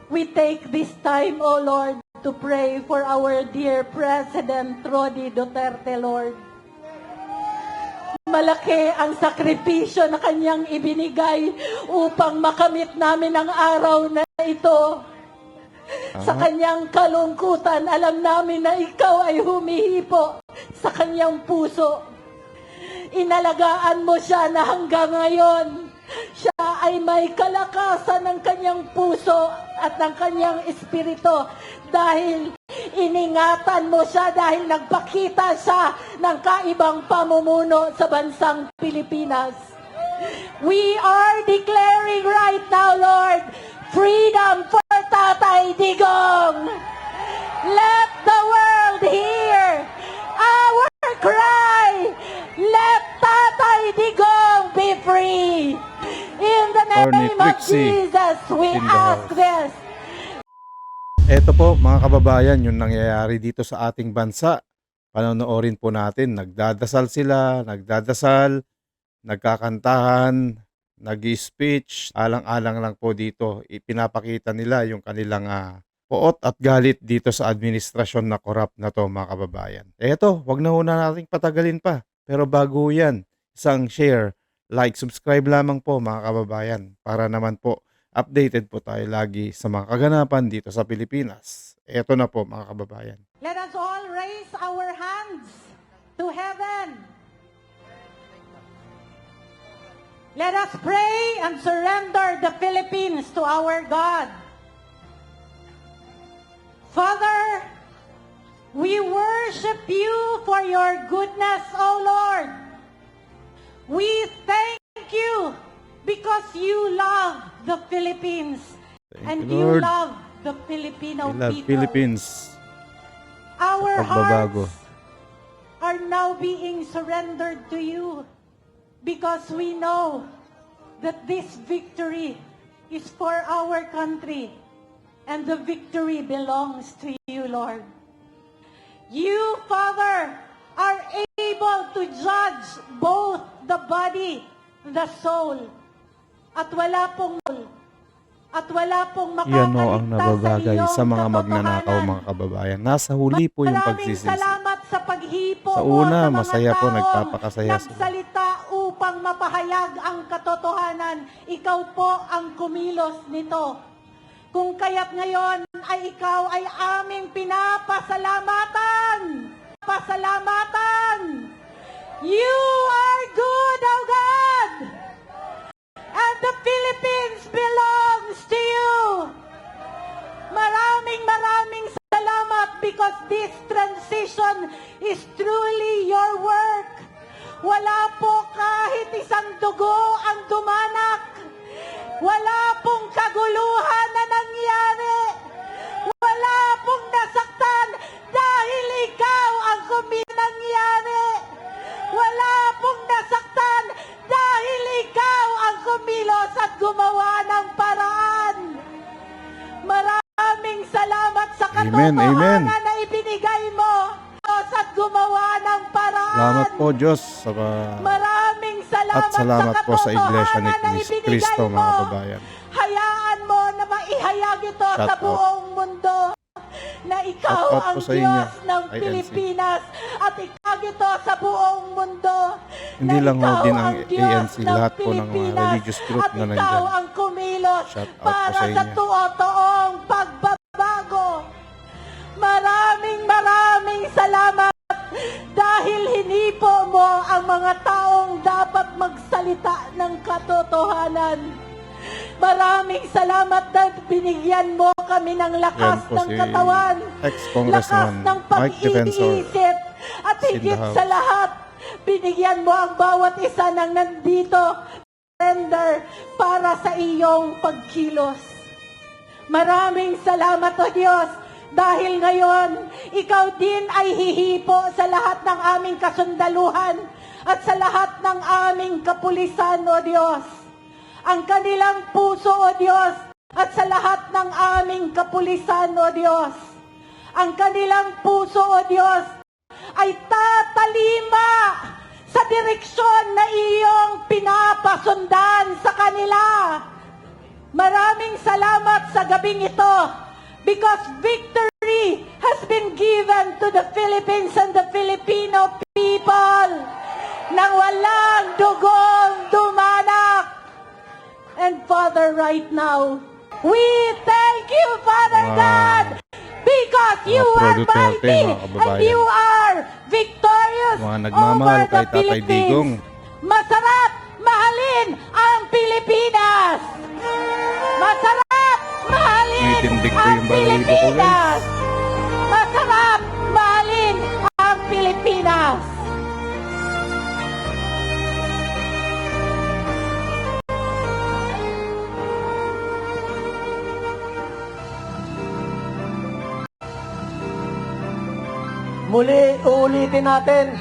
we take this time, O Lord, to pray for our dear President Rodi Duterte, Lord. Malaki ang sakripisyo na kanyang ibinigay upang makamit namin ang araw na ito. Sa kanyang kalungkutan, alam namin na ikaw ay humihipo sa kanyang puso. Inalagaan mo siya na hanggang ngayon, siya ay may kalakasan ng kanyang puso at ng kanyang espiritu dahil iningatan mo siya, dahil nagpakita siya ng kaibang pamumuno sa bansang Pilipinas. We are declaring right now, Lord, freedom for Tatay Digong. Let the world hear our cry. Let Tatay Digong be free. In the name of Jesus, we ask this. Eto po mga kababayan, yung nangyayari dito sa ating bansa. Panonoorin po natin, nagdadasal sila, nagkakantahan, nag-speech. Alang-alang lang po dito, ipinapakita nila yung kanilang poot at galit dito sa administrasyon na korap na to mga kababayan. Eto, wag na nating patagalin pa. Pero bago yan, isang share, like, subscribe lamang po mga kababayan para naman po updated po tayo lagi sa mga kaganapan dito sa Pilipinas. Eto na po mga kababayan. Let us all raise our hands to heaven. Let us pray and surrender the Philippines to our God. Father, we worship you for your goodness, O Lord. We thank you because you love the Philippines. Thank you, you, Lord. love the Filipino We love people. Philippines. Our Pagbabago. hearts are now being surrendered to you because we know that this victory is for our country and the victory belongs to you, Lord. You, Father, are able to judge both the body, the soul, at wala pong Yan o ang makakaligtas nababagay iyong sa mga magnanakaw katotohanan. mga kababayan. Nasa huli po yung Maraming pagsisisi. salamat sa paghipo Sa mo una, sa mga masaya po, taong nagpapakasaya sila. nagsalita upang mapahayag ang katotohanan. Ikaw po ang kumilos nito. Kung kaya't ngayon ay ikaw ay aming pinapasalamatan. You are good, O God! And the Philippines belongs to you. Maraming salamat because this transition is truly your work. Wala po kahit isang dugo ang dumanak. Wala pong kaguluhan na nangyari. Wala pong nasaktan dahil ikaw ang nangyari. Wala pong nasaktan dahil ikaw ang kumilos at gumawa ng paraan. Maraming salamat sa katotohanan na ibinigay mo at gumawa ng paraan. Salamat po Diyos sa Maraming at salamat po sa Iglesia ni Cristo mga kababayan. Hayaan mo na maihayag ito Shout sa out. buong mundo na ikaw Shout out ang po sa inyo, Diyos ng INC. Pilipinas at ikaw ito sa buong mundo. Hindi na lang ho ikaw din ang Diyos ANC, ng lahat po ng mga Pilipinas religious group at na ikaw nandyan. ang kumilos Shout out po para sa sa inyo. totoong pagbabago. Maraming salamat dahil hinipo mo ang mga taong dapat magsalita ng katotohanan. Maraming salamat na binigyan mo kami ng lakas Yan po ng si katawan, ex-congressman lakas ng Mike Defensor pag-iisip, at in the higit House. sa lahat, binigyan mo ang bawat isa ng nandito surrender para sa iyong pagkilos. Maraming salamat, O Diyos, dahil ngayon, ikaw din ay hihipo sa lahat ng aming kasundaluhan at sa lahat ng aming kapulisan, O Diyos. Ang kanilang puso, O Diyos, at sa lahat ng aming kapulisan, O Diyos. Ang kanilang puso, O Diyos, ay tatalima sa direksyon na iyong pinapasundan sa kanila. Maraming salamat sa gabing ito because victory has been given to the Philippines and the Filipino people nang walang dugong dumanak. And Father, right now, we thank you, Father God, because you are Pro Duterte, mighty mga and kababayan. you are victorious Mga nagmamahal over the kay Tatay Digong. Philippines. Masarap mahalin ang Pilipinas. Masarap mahalin Tinitindig ko ang yung balahibo ko, Pilipinas. Masarap mahalin ang Pilipinas. Muli, uulitin natin,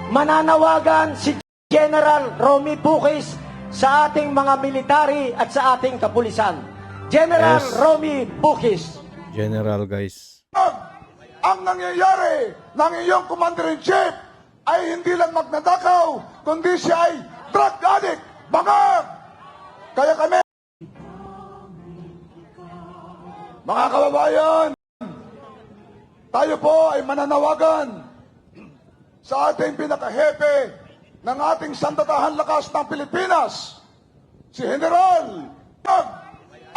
mananawagan si General Romy Bukis sa ating mga military at sa ating kapulisan. General Yes. Romy Bukis. General, guys. Ang nangyayari ng iyong Commander-in-Chief ay hindi lang magnanakaw, kundi siya ay drug addict, bangag! Kaya kami, mga kababayan, tayo po ay mananawagan sa ating pinakahepe ng ating sandatahan lakas ng Pilipinas, si General.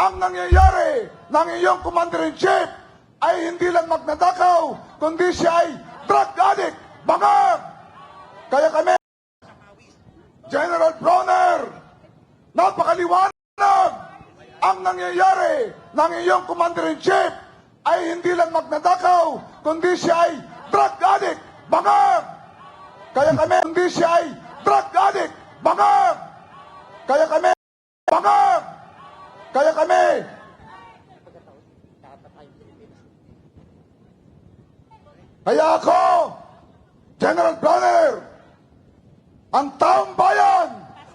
Ang nangyayari ng iyong Commander-in-Chief ay hindi lang magnanakaw, kundi siya ay drug addict, bangag! Kaya kami, General Bronner, napakaliwanag! Ang nangyayari ng iyong Commander-in-Chief ay hindi lang magnanakaw, kundi siya ay drug addict, bangag! Kaya kami, kundi siya ay drug addict, bangag! Kaya kami, bangag! Kaya kami, kaya ako, General Bronner, ang taong bayan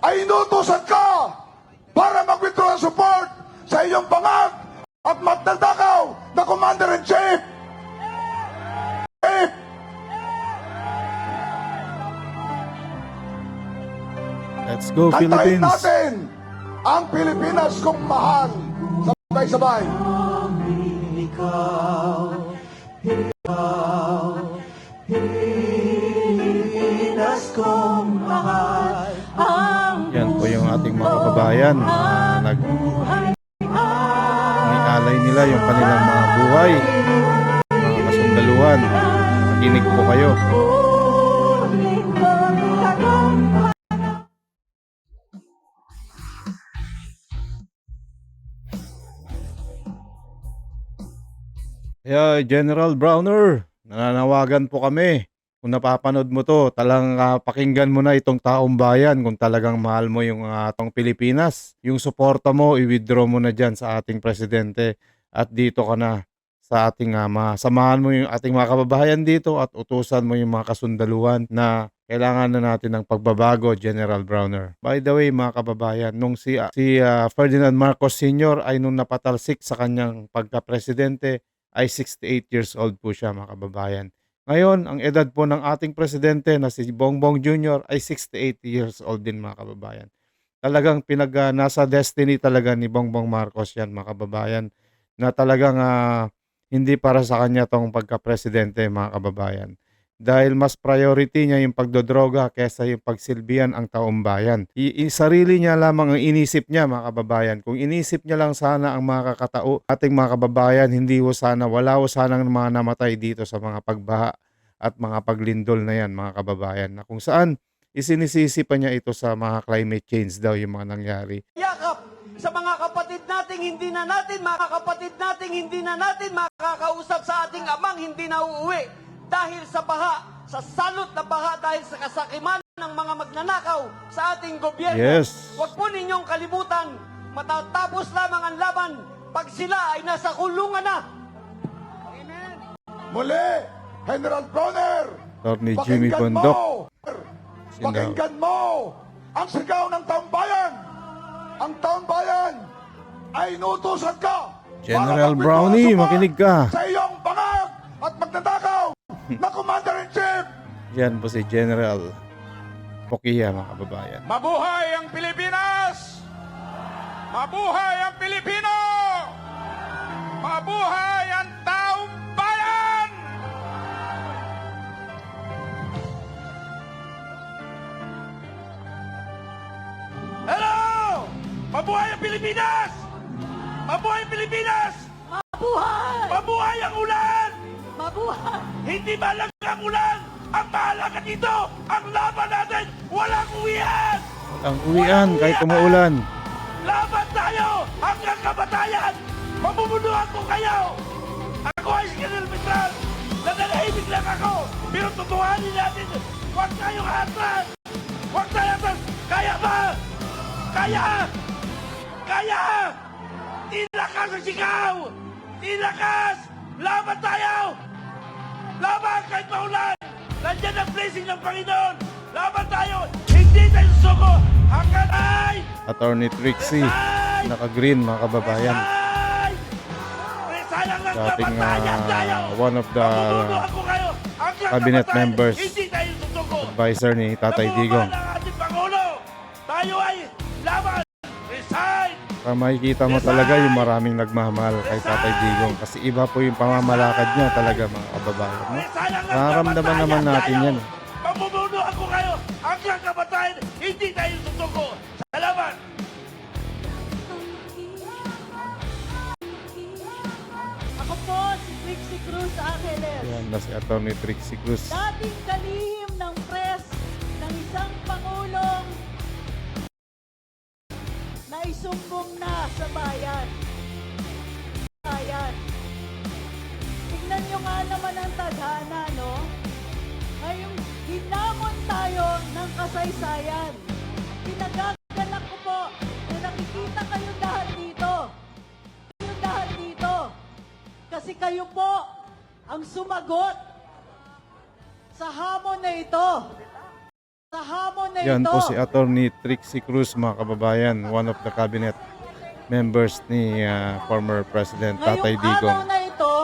ay inutusan ka para mag-withdraw ng support sa iyong bangag at magnanakaw na Commander-in-Chief. Let's go, Kantahin Philippines! natin ang Pilipinas kong mahal. Sabay-sabay. Yan po yung ating mga kababayan na nialay nila yung kanilang mga buhay, mga kasundaluhan. Nakinig po kayo. Kaya General Browner, nananawagan po kami. Kung napapanood mo to, talang pakinggan mo na itong taong bayan kung talagang mahal mo yung atong Pilipinas. Yung suporta mo, i-withdraw mo na dyan sa ating presidente at dito ka na sa ating samahan mo yung ating mga kababayan dito at utusan mo yung mga kasundaluhan na kailangan na natin ng pagbabago, General Browner. By the way, mga kababayan, nung si Ferdinand Marcos Sr. ay nung napatalsik sa kanyang pagka-presidente ay 68 years old po siya, mga kababayan. Ngayon, ang edad po ng ating presidente na si Bongbong Jr. ay 68 years old din, mga kababayan. Talagang nasa destiny talaga ni Bongbong Marcos yan, mga kababayan, na talagang hindi para sa kanya tong pagka-presidente, mga kababayan. Dahil mas priority niya yung pagdodroga kaysa yung pagsilbihan ang taong bayan. Sarili niya lamang ang inisip niya, mga kababayan. Kung inisip niya lang sana ang mga kakatao, ating mga kababayan, wala ho sanang mga namatay dito sa mga pagbaha at mga paglindol na yan, mga kababayan. Na kung saan, isinisisi pa niya ito sa mga climate change daw yung mga nangyari. Yakap sa mga kapatid nating hindi na natin, mga kapatid nating hindi na natin makakausap sa ating amang hindi na uuwi. Dahil sa baha, sa salot na baha, dahil sa kasakiman ng mga magnanakaw sa ating gobyerno. Yes. Huwag po ninyong kalimutan, matatapos lamang ang laban pag sila ay nasa kulungan na. Amen. Muli, General Bronner, Attorney Jimmy pakinggan Bondok. mo, pakinggan mo ang sigaw ng taong bayan. Ang taong bayan ay inutusan ka. General para mag-withdraw Brownie, support makinig ka. Sa iyong bangag at magnanakaw na Commander-in-Chief. Yan po si General Pokia, mga kababayan. Mabuhay ang Pilipinas! Mabuhay ang Pilipino! Mabuhay ang taong bayan! Hello! Mabuhay ang Pilipinas! Mabuhay ang Pilipinas! Mabuhay! Mabuhay ang ulan! Mabuhay! Hindi malaga ang ulan! Ang mahalaga dito, ang laban natin, walang uwian! Ang uwian kahit umuulan. Laban tayo hanggang kamatayan! Mamumunuhan ko kayo! Ako ay si Colonel Mitral! Nananahimik lang ako! Pero tutuhanin natin! Huwag tayong atras! Huwag tayo atras! Kaya ba? Kaya! Kaya! Tilakas ang sigaw! Tilakas! Laban tayo! Laban kahit maulan! Nandiyan ang blessing ng Panginoon! Laban tayo! Hindi tayo susuko! Hanggang ay! Attorney Trixie, naka-green mga kababayan. Sayang ng Dating kamatayan tayo! one of the Mamumunuhan ko kayo! Hanggang cabinet kamatayan, members, hindi tayo susuko! advisor ni Tatay Digong. Namumahal ang ating Pangulo! Tayo ay laban! Resign! Para makikita mo talaga yung maraming nagmamahal kay Tatay Digong kasi iba po yung pamamalakad niya talaga mga kababayan. No? Sayang ng Nararamdaman kamatayan naman natin tayo! yan. Mamumunuhan ko kayo! Hanggang kamatayan, hindi tayo susuko! Salamat! Ako po si Trixie Cruz Angeles. Yan na si Attorney Trixie Cruz. Dating kalihim ng press ng isang Pangulong na isumbong na sa bayan. Tignan nyo nga naman ang tadhana, no? Ngayong hinamon tayo ng kasaysayan. Pinagagalak ko po na nakikita kayo lahat dito. Kayo lahat dito. Kasi kayo po ang sumagot sa hamon na ito. Sa hamon na Yan ito. po si Attorney Trixie Cruz mga kababayan, one of the cabinet members ni former President Tatay Ngayong araw Digong. na ito,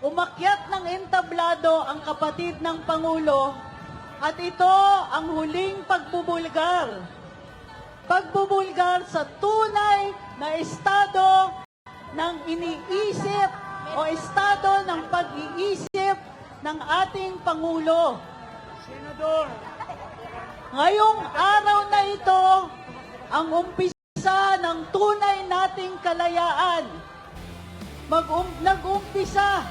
umakyat ng entablado ang kapatid ng Pangulo at ito ang huling pagbubulgar. Pagbubulgar sa tunay na estado ng iniisip o estado ng pag-iisip ng ating Pangulo. Ngayong araw na ito, ang umpisa ng tunay nating kalayaan. Nag-umpisa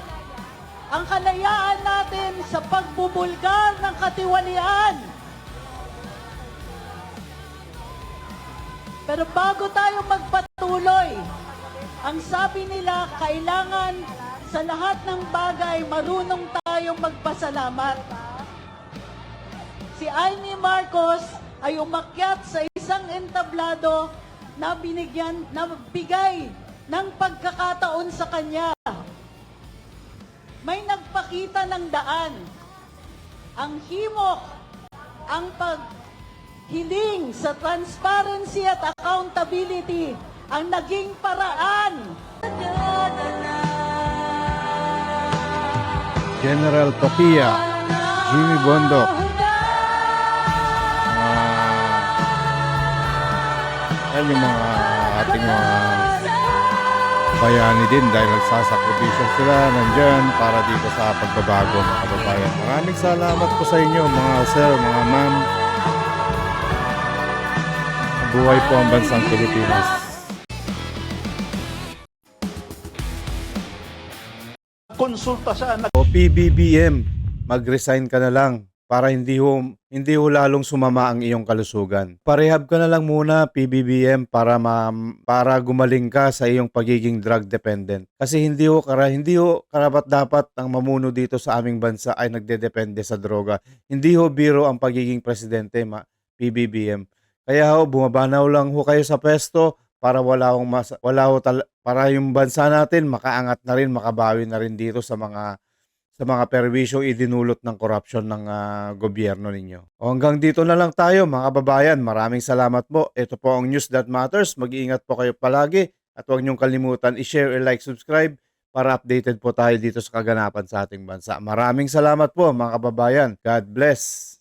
ang kalayaan natin sa pagbubulgar ng katiwalian. Pero bago tayo magpatuloy, ang sabi nila, kailangan sa lahat ng bagay marunong tayong magpasalamat. Si Amy Marcos ay umakyat sa isang entablado na bigay ng pagkakataon sa kanya. May nagpakita ng daan. Ang himok, ang paghiling sa transparency at accountability ang naging paraan. General Tokia, Jimmy Bondok, yan yung mga ating mga bayani din dahil nagsasakripisyo sila nandyan para dito sa pagbabago mga kababayan. Maraming salamat po sa inyo mga sir, mga ma'am. Buhay po ang bansang Pilipinas. Konsulta sa anak. O PBBM, mag-resign ka na lang para hindi ho lalong sumama ang iyong kalusugan. Parehab ka na lang muna PBBM para gumaling ka sa iyong pagiging drug dependent. Kasi hindi ho karapat-dapat ang mamuno dito sa aming bansa ay nagdedepende sa droga. Hindi ho biro ang pagiging presidente, PBBM. Kaya ho bumabanaw lang ho kayo sa pwesto para para yung bansa natin makaangat na rin, makabawi na rin dito sa mga perwisyong idinulot ng korupsyon ng gobyerno ninyo. O hanggang dito na lang tayo mga kababayan. Maraming salamat po. Ito po ang News That Matters. Mag-iingat po kayo palagi at huwag niyong kalimutan i-share, i-like, subscribe para updated po tayo dito sa kaganapan sa ating bansa. Maraming salamat po mga kababayan. God bless.